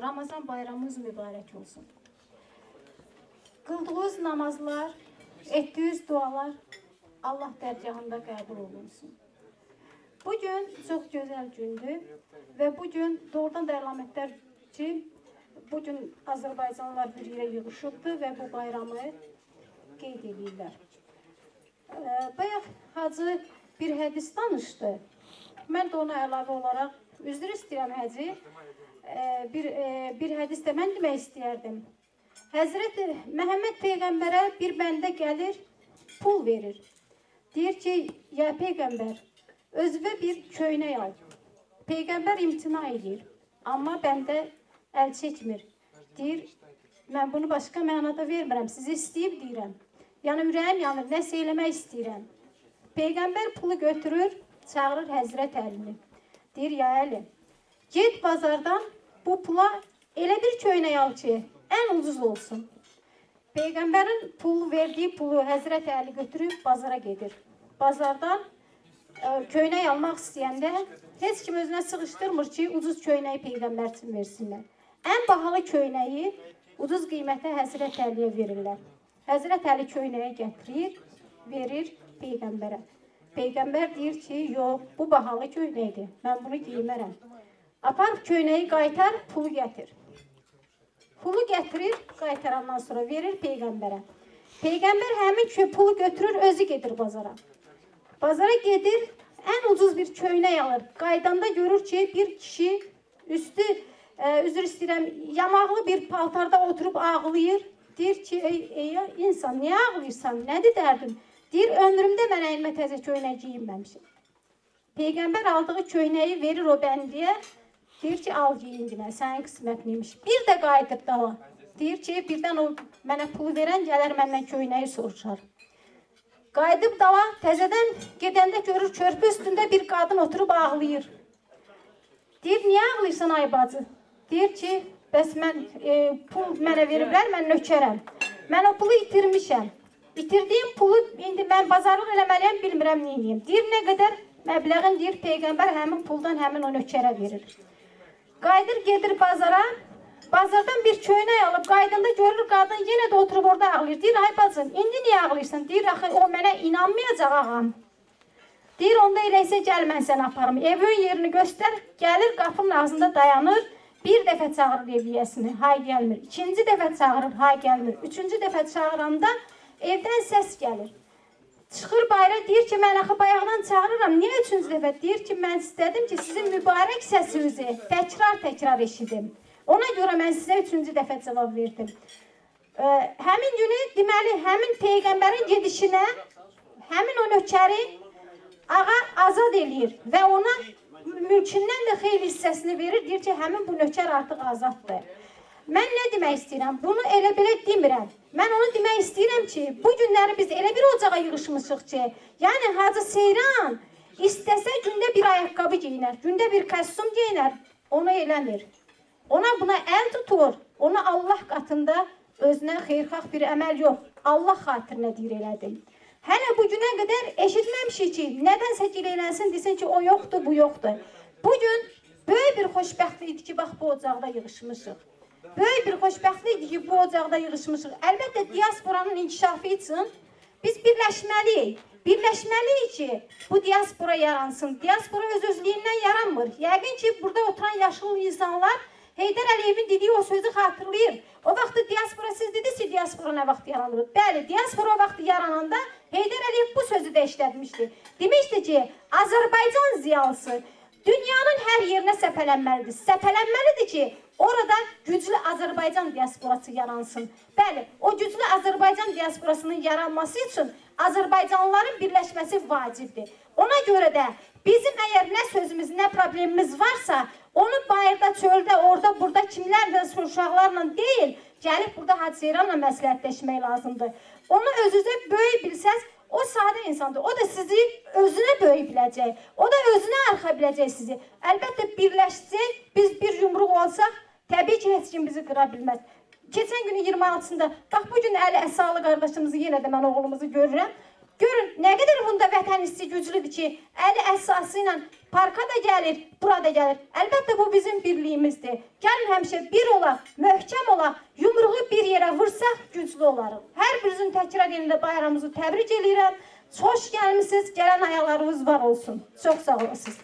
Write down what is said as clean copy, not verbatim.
Ramazan bayramımız mübarək olsun. Qıldığınız namazlar, etdiyiniz dualar Allah dərgahında qəbul olunsun. Bugün çox gözəl gündür və bugün doğrudan da əlamətlər ki, bugün Azərbaycanlılar bir yerə yığışıbdır və bu bayramı qeyd edirlər. Bayaq Hacı bir hədis danışdı. Mən də ona əlavə olaraq üzr istəyirəm Hacı. Bir hədis də mən demək istəyərdim. Həzrəti Məhəmməd Peyğəmbərə bir bəndə gəlir, pul verir. Deyir ki, ya Peyğəmbər, özünə bir köynək al. Peyğəmbər imtina edir, amma bəndə əl çəkmir. Deyir, mən bunu başqa mənada vermirəm, sizi istəyib deyirəm. Yəni ürəyim yanır, nəsə eləmək istəyirəm. Peyğəmbər pulu götürür, çağırır Həzrət Əlini. Deyir, ya Əli, get bazardan bu pula elə bir köynək al ki, ən ucuz olsun. Peyğəmbərin verdiyi pulu Həzrət Əli götürüb bazara gedir. Bazardan köynək almaq istəyəndə heç kim özünə sığışdırmır ki, ucuz köynəyi Peyğəmbər üçün versinlər. Ən bahalı köynəyi ucuz qiymətə Həzrət Əliyə verirlər. Həzrət Əli köynəyi gətirir, verir Peyğəmbərə. Peyğəmbər deyir ki, yox, bu bahalı köynəkdir, mən bunu giymərəm. Apar köynəyi qaytar, pulu gətir. Pulu gətirir, qaytarandan sonra verir Peyğəmbərə. Peyğəmbər həmin pulu götürür, özü gedir bazara. Bazara gedir, ən ucuz bir köynək alır. Qaydanda görür ki, bir kişi üstü, üzr istəyirəm, yamaqlı bir paltarda oturub ağlayır. Deyir ki, ey insan, niyə ağlayırsan, nədir dərdin? Deyir, ömrümdə mən əlimə təzə köynək giyinməmişim. Peyğəmbər aldığı köynəyi verir o bəndiyə. Deyir ki, al giyindinə, sənin qismətiniymiş. Bir də qayıdır dala. Deyir ki, birdən o mənə pulu verən gələr məndən köynəyi soruşar. Qayıdıb dala, təzədən gedəndə görür, körpü üstündə bir qadın oturub ağlayır. Deyir, niyə ağlayırsan ay bacı? Deyir ki, bəs mən pul mənə veriblər, mən nökərəm. Mən o pulu itirmişəm. İtirdiyim pulu indi mən bazarlıq eləməliyəm, bilmirəm neyiniyim. Deyir, nə qədər məbləğin, deyir, Peyğəmbər həmin puldan həmin o nökərə verir. Qayıdır, gedir bazara, bazardan bir köynək alıb, qaydında görür qadın yenə də oturub orada ağlayır. Deyir, ay bacım, indi niyə ağlayırsan? Deyir, axı, o mənə inanmayacaq ağam. Deyir, onda eləysə gəl mən səni aparım. Evin yerini göstər, gəlir, qapının ağzında dayanır. Bir dəfə çağırır evliyəsini, hay gəlmir. İkinci dəfə çağırır, hay gəlmir. Üçüncü dəfə çağıranda evdən səs gəlir. Çıxır bayra, deyir ki, mən axı bayaqdan çağırıram. Niyə üçüncü dəfə? Deyir ki, mən istədim ki, sizin mübarək səsinizi təkrar eşidim. Ona görə mən sizə üçüncü dəfə cavab verdim. Həmin günü, deməli, həmin Peyğəmbərin gedişinə, həmin o nökəri ağa azad eləyir və ona mülkündən də xeyli hissəsini verir. Deyir ki, həmin bu nökər artıq azaddır. Mən nə demək istəyirəm? Bunu elə belə demirəm. Mən onu demək istəyirəm ki, bu günləri biz elə bir ocağa yığışmışıq ki, yəni Hacı Seyran istəsə gündə bir ayaqqabı geyinər, gündə bir kostyum geyinər, onu eləmir. Ona buna əl tutur, ona Allah qatında özünə xeyirxah bir əməl yox, Allah xatirinə deyir elədim. Hələ bu günə qədər eşitməmişik ki, nədənsə gileylənsin, desin ki, o yoxdur, bu yoxdur. Bugün böyük bir xoşbəxtlik idi ki, bax bu ocaqda yığışmışıq. Böyük bir xoşbəxtlik idi ki, bu ocaqda yığışmışıq. Əlbəttə, diasporanın inkişafı üçün biz birləşməliyik. Birləşməliyik ki, bu diaspora yaransın. Diaspora öz-özlüyündən yaranmır. Yəqin ki, burada oturan yaşlı insanlar Heydər Əliyevin dediyi o sözü xatırlayır. O vaxtı diaspora, siz dediniz ki, diaspora nə vaxt yaranır? Bəli, diaspora o vaxtı yarananda Heydər Əliyev bu sözü də işlətmişdi. Demişdi ki, Azərbaycan ziyalısı dünyanın hər yerinə səpələnməlidir. Səpələnməlidir ki, orada güclü Azərbaycan diasporası yaransın. Bəli, o güclü Azərbaycan diasporasının yaranması üçün Azərbaycanlıların birləşməsi vacibdir. Ona görə də bizim əgər nə sözümüz, nə problemimiz varsa, onu bayırda, çöldə, orada, burada kimlərlə, uşaqlarla deyil, gəlib burada Hacı Seyranla məsləhətləşmək lazımdır. Onu özünüzə böyük bilsəz, o sadə insandır. O da sizi özünə böyük biləcək. O da özünə arxa biləcək sizi. Əlbəttə birləşsək, biz bir yumruq olsaq, təbii ki, heç kim bizi qıra bilməz. Keçən günü 26-sında, bax bugün Əli Əsalı qardaşımızı, yenə də mən oğlumuzu görürəm. Görün, nə qədər bunda vətən hissi güclüdür ki, əli əsası ilə parka da gəlir, burada gəlir. Əlbəttə, bu bizim birliyimizdir. Gəlin həmişə bir olaq, möhkəm olaq, yumruğu bir yerə vursaq, güclü olarıq. Hər birinizin təkrar yerində bayramımızı təbrik edirəm. Xoş gəlmişsiniz, gələn ayaqlarınız var olsun. Çox sağ olasınız.